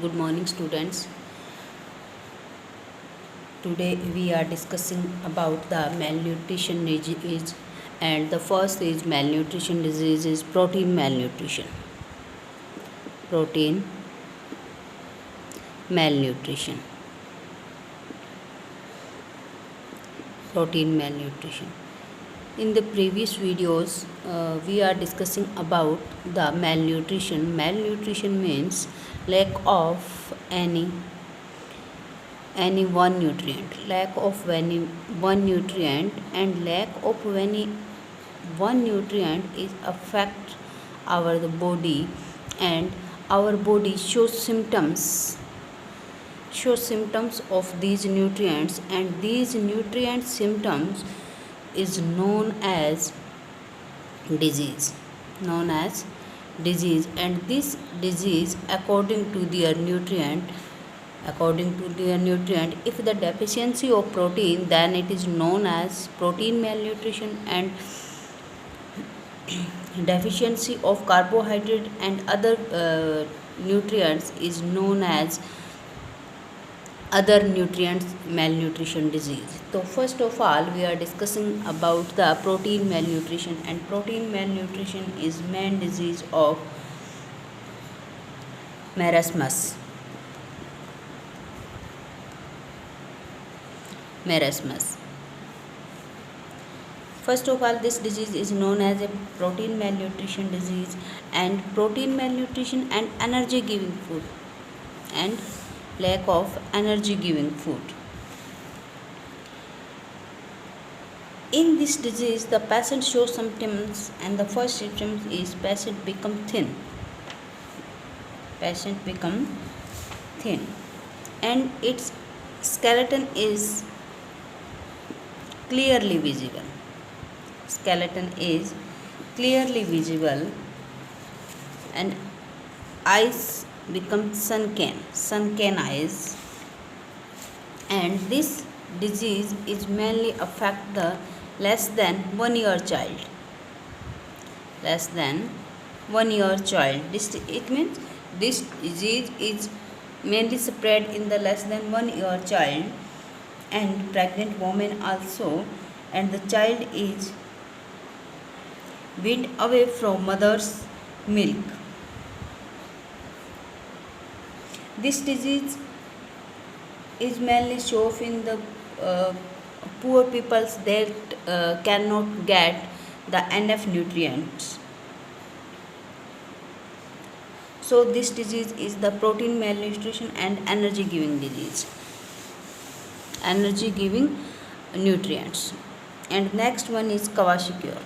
Good morning, students. Today we are discussing about the malnutrition disease, and the first is malnutrition disease is protein malnutrition. Protein malnutrition. Protein malnutrition. In the previous videos, we are discussing about the malnutrition. Malnutrition means lack of any one nutrient, lack of any one nutrient, and lack of any one nutrient is affect our the body, and our body shows symptoms of these nutrients, and these nutrient symptoms is known as disease. And this disease according to their nutrient, if the deficiency of protein, then it is known as protein malnutrition, and deficiency of carbohydrate and other nutrients is known as other nutrients malnutrition disease. So first of all, we are discussing about the protein malnutrition, and protein malnutrition is main disease of marasmus. First of all, this disease is known as a protein malnutrition disease, and protein malnutrition and energy giving food, and lack of energy giving food. In this disease, the patient shows symptoms, and the first symptom is patient become thin, and its skeleton is clearly visible, and eyes become sunken eyes. And this disease is mainly affect the less than 1 year child. It means this disease is mainly spread in the less than 1 year child, and pregnant women also, and the child is weaned away from mother's milk. This disease is mainly shown in the poor peoples that cannot get the enough nutrients. So this disease is the protein malnutrition and energy giving nutrients. And next one is Kwashiorkor.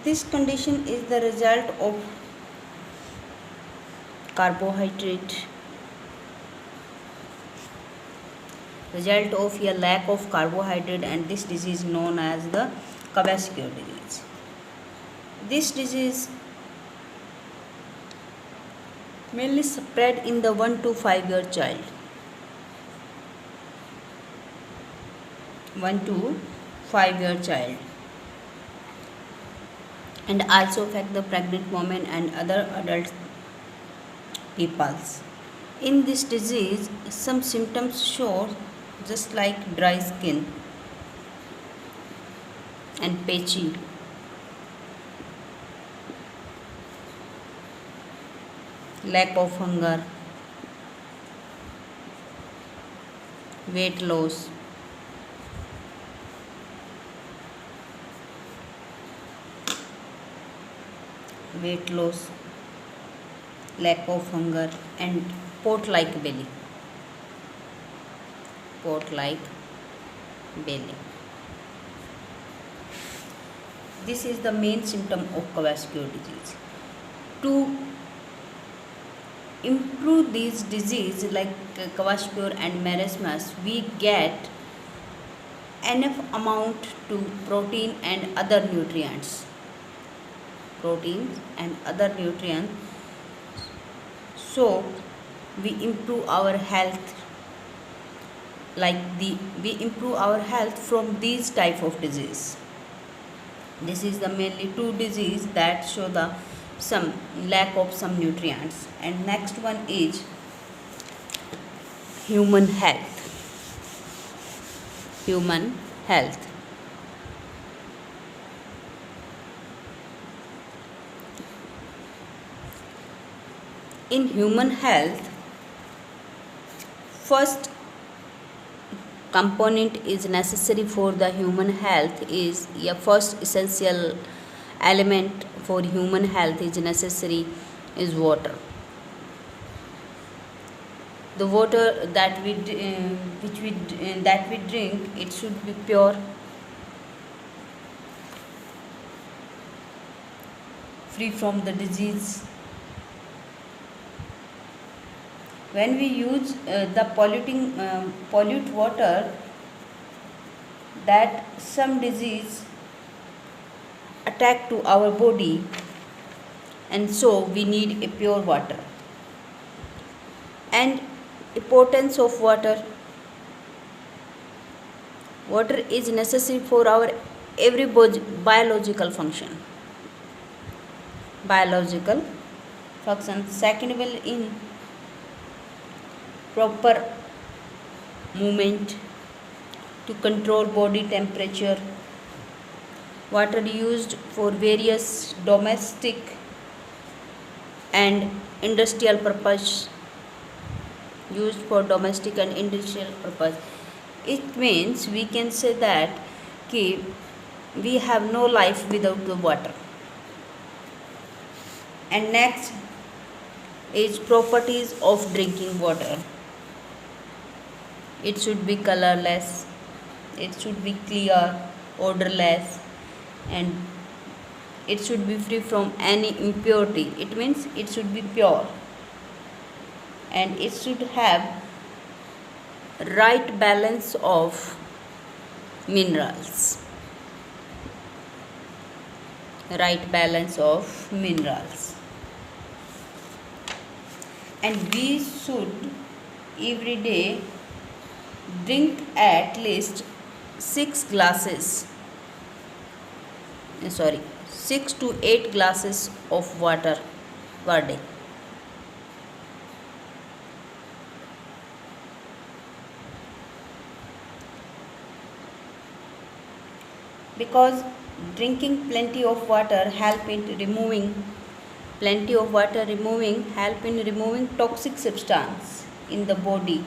This condition is the result of a lack of carbohydrate, and this disease known as the Kwashiorkor disease. This disease mainly spread in the 1 to 5 year child. And also affect the pregnant women and other adult peoples. In this disease, some symptoms show just like dry skin and patchy, lack of hunger, weight loss, lack of hunger, and pot-like belly. This is the main symptom of Kwashiorkor disease. To improve these disease like Kwashiorkor and marasmus, we get enough amount to protein and other nutrients. So we improve our health, we improve our health from these type of disease. This is the mainly two disease that show the some lack of some nutrients. And next one is human health. Human health. In human health, first component is necessary for the human health is a first essential element for human health is necessary is water. The water that we drink, it should be pure, free from the disease. When we use the pollute water, that some disease attack to our body, and so we need a pure water. And importance of water. Water is necessary for our every biological function. Second will in proper movement, to control body temperature. Water used for various domestic and industrial purpose. Used for domestic and industrial purpose. It means we can say that we have no life without the water. And next is properties of drinking water. It should be colorless, it should be clear, odorless, and it should be free from any impurity. It means it should be pure, and it should have right balance of minerals. Right balance of minerals. And we should every day drink at least 6 to 8 glasses of water per day. Because drinking plenty of water help in removing toxic substance in the body,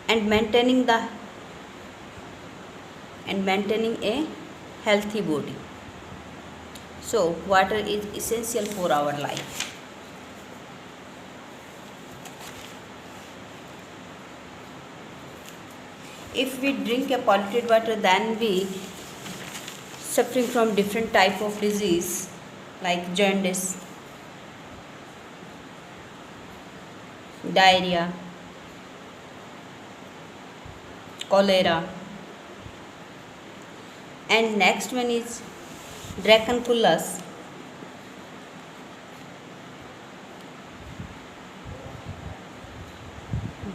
and maintaining a healthy body. So water is essential for our life. If we drink a polluted water, then we suffering from different type of disease like jaundice, diarrhea, cholera. And next one is dracunculus.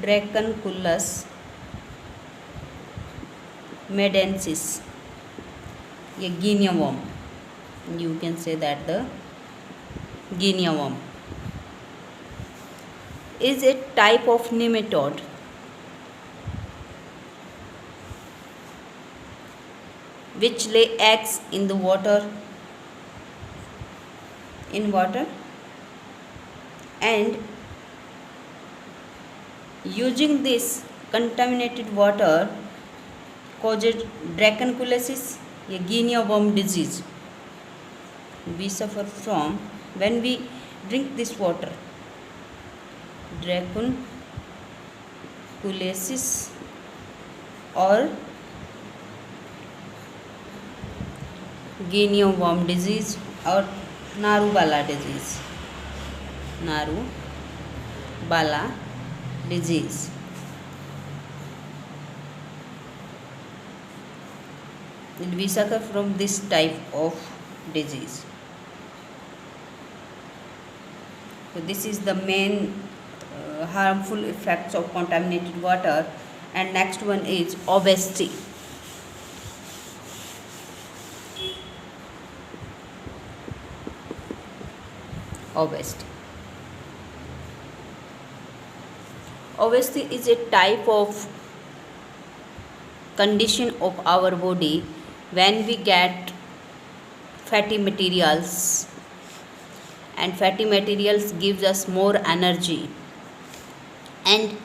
Dracunculus medensis, a guinea worm. You can say that the guinea worm is a type of nematode which lay eggs in the water, and using this contaminated water causes dracunculosis, a guinea worm disease. We suffer from when we drink this water. Dracunculosis or guinea worm disease or Narubala disease. Narubala disease. We suffer from this type of disease. So this is the main harmful effects of contaminated water. And next one is obesity. Obesity. Obesity is a type of condition of our body when we get fatty materials, and fatty materials gives us more energy, and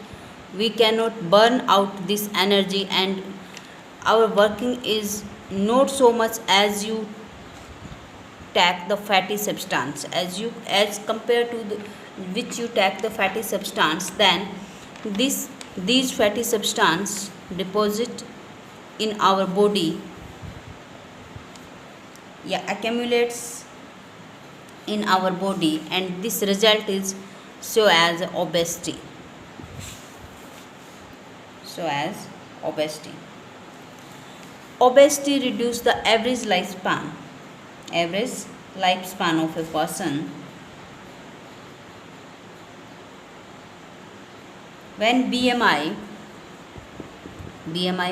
we cannot burn out this energy, and our working is not so much as you take the fatty substance, as compared to which you take the fatty substance, then these fatty substance deposit in our body, accumulates in our body, and this result is so as obesity. Obesity reduces the average lifespan of a person. When BMI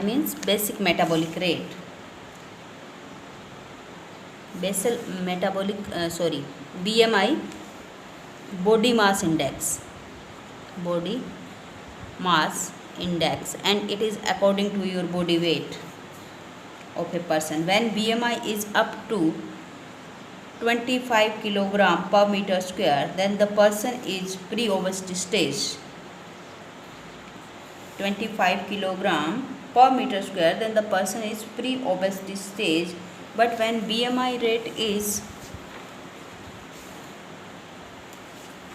means basic metabolic rate, BMI, body mass index, and it is according to your body weight of a person. When BMI is up to 25 kilogram per meter square, then the person is pre-obesity stage. 25 kilogram per meter square, then the person is pre-obesity stage. But when BMI rate is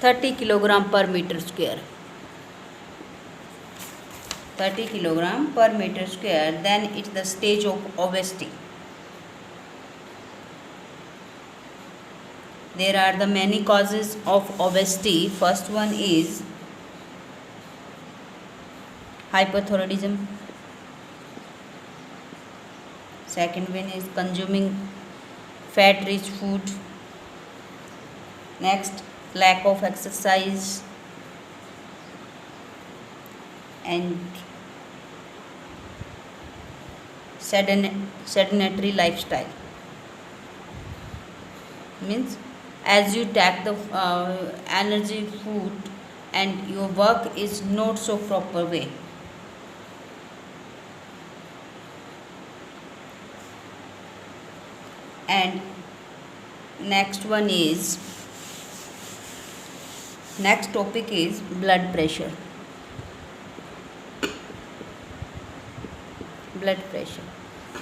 30 kilogram per meter square, then it's the stage of obesity. There are the many causes of obesity. First one is hypothyroidism. Second one is consuming fat-rich food. Next, lack of exercise and sedentary lifestyle. Means as you take the energy food and your work is not so proper way. And next topic is blood pressure.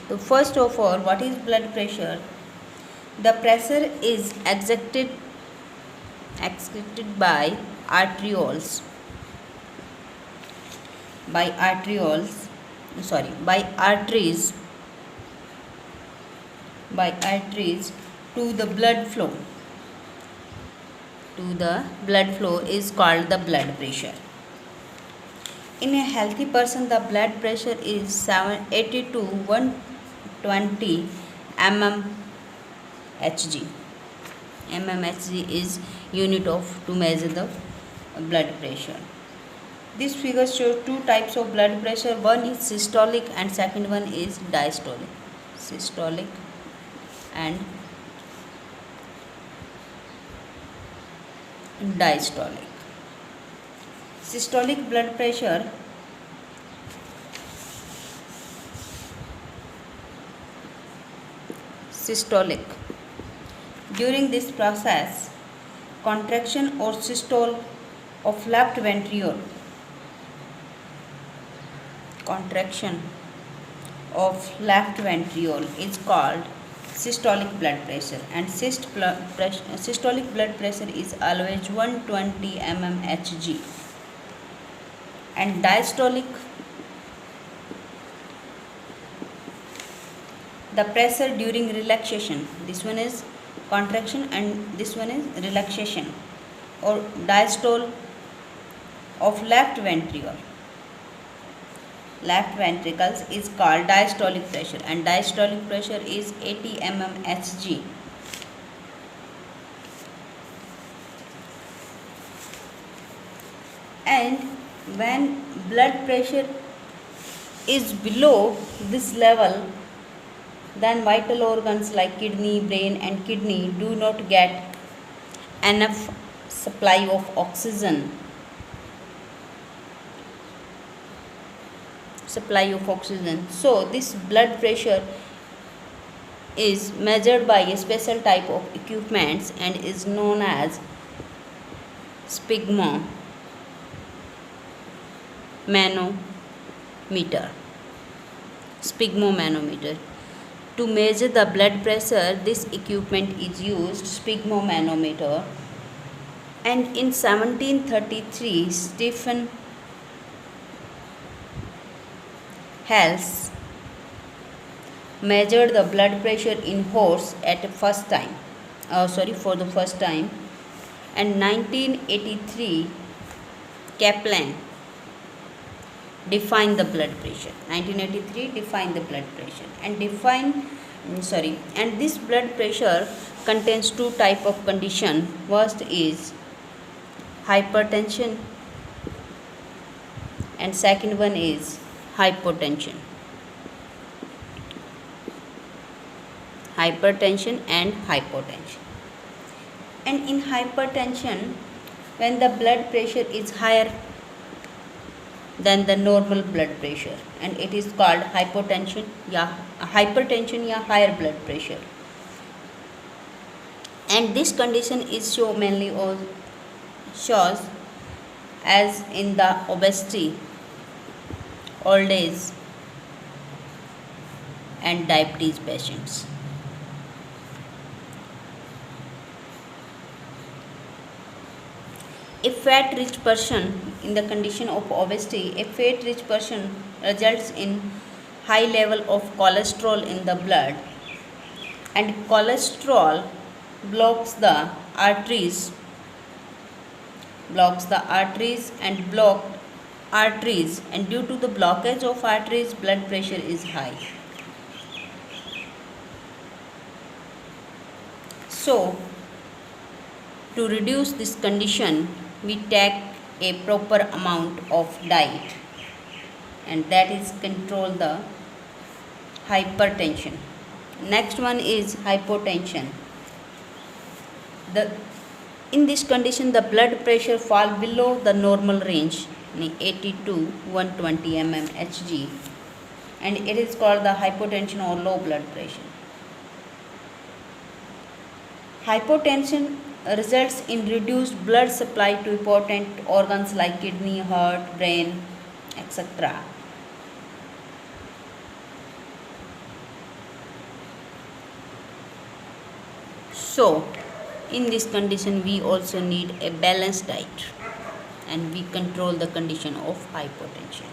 So first of all, what is blood pressure? The pressure is exerted by arteries to the blood flow. Is called the blood pressure. In a healthy person, the blood pressure is 80 to 120 mmHg. mmHg is unit to measure the blood pressure. This figure shows two types of blood pressure. One is systolic and second one is diastolic. Systolic and diastolic. Systolic blood pressure During this process, contraction or systole of left ventricle is called systolic blood pressure, and systolic blood pressure is always 120 mmHg, and diastolic, the pressure during relaxation. This one is contraction and this one is relaxation, or diastole of left ventricles is called diastolic pressure, and diastolic pressure is 80 mmHg. And when blood pressure is below this level, then vital organs like kidney, brain and kidney do not get enough supply of oxygen. So this blood pressure is measured by a special type of equipment and is known as sphygmomanometer. Sphygmomanometer. To measure the blood pressure, this equipment is used, sphygmomanometer. And in 1733, Stephen Hales measured the blood pressure in horse for the first time. And 1983, Kaplan defined the blood pressure. And this blood pressure contains two type of condition. First is hypertension and second one is hypotension. And in hypertension, when the blood pressure is higher than the normal blood pressure, and it is called hypertension या higher blood pressure. And this condition is shows as in the obesity, old age and diabetes patients. A fat-rich person in the condition of obesity, a fat-rich person results in high level of cholesterol in the blood, and cholesterol blocks the arteries and due to the blockage of arteries, blood pressure is high. So to reduce this condition, we take a proper amount of diet, and that is control the hypertension. Next one is hypotension. In this condition, the blood pressure fall below the normal range, 80 to 120 mmHg, and it is called the hypotension or low blood pressure. Hypotension results in reduced blood supply to important organs like kidney, heart, brain, etc. So in this condition, we also need a balanced diet, and we control the condition of hypotension.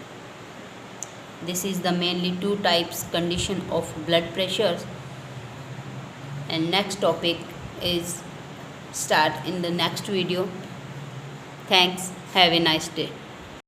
This is the mainly two types condition of blood pressure, and next topic is start in the next video. Thanks. Have a nice day.